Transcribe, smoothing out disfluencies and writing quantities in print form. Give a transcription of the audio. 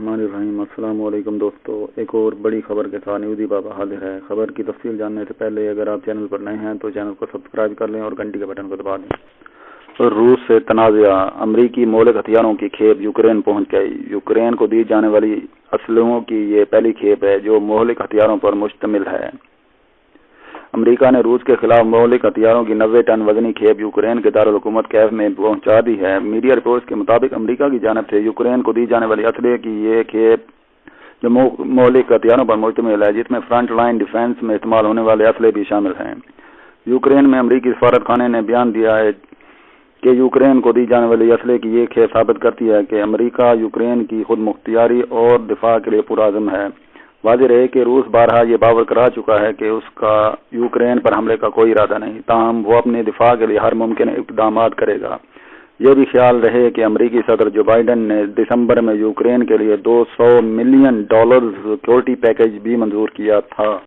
बिस्मिल्लाहिर्रहमानिर्रहीम। अस्सलाम वालेकुम दोस्तों, एक और बड़ी खबर के साथ न्यूज़ी बाबा हाजिर है। खबर की तफसील जानने से पहले अगर आप चैनल पर नए हैं तो चैनल को सब्सक्राइब कर लें और घंटी के बटन को दबा दें। रूस से तनाज़ा, अमरीकी मौलिक हथियारों की खेप यूक्रेन पहुंच गई। यूक्रेन को दी जाने वाली असलहों की ये पहली खेप है जो मौलिक हथियारों पर मुश्तमिल है। अमेरिका ने रूस के खिलाफ मौलिक हथियारों की 90 टन वजनी खेप यूक्रेन के दारुल हुकूमत कैफ में पहुंचा दी है। मीडिया रिपोर्ट्स के मुताबिक अमेरिका की जानिब से यूक्रेन को दी जाने वाली असलहे की ये खेप जो मौलिक हथियारों पर मुश्तमिल है, जिसमें फ्रंट लाइन डिफेंस में इस्तेमाल होने वाले असलहे भी शामिल हैं। यूक्रेन में अमरीकी सफारत खाने ने बयान दिया है कि यूक्रेन को दी जाने वाली असलहे की ये खेप साबित करती है कि अमेरिका यूक्रेन की खुद मुख्तियारी और दिफा के लिए पुरअज़्म है। वाज़ेह रहे कि रूस बारहा ये बावर करा चुका है कि उसका यूक्रेन पर हमले का कोई इरादा नहीं, ताहम वो अपने दिफा के लिए हर मुमकिन इक़दाम करेगा। ये भी ख्याल रहे कि अमरीकी सदर जो बाइडन ने दिसंबर में यूक्रेन के लिए $200 मिलियन सिक्योरिटी पैकेज भी मंजूर किया था।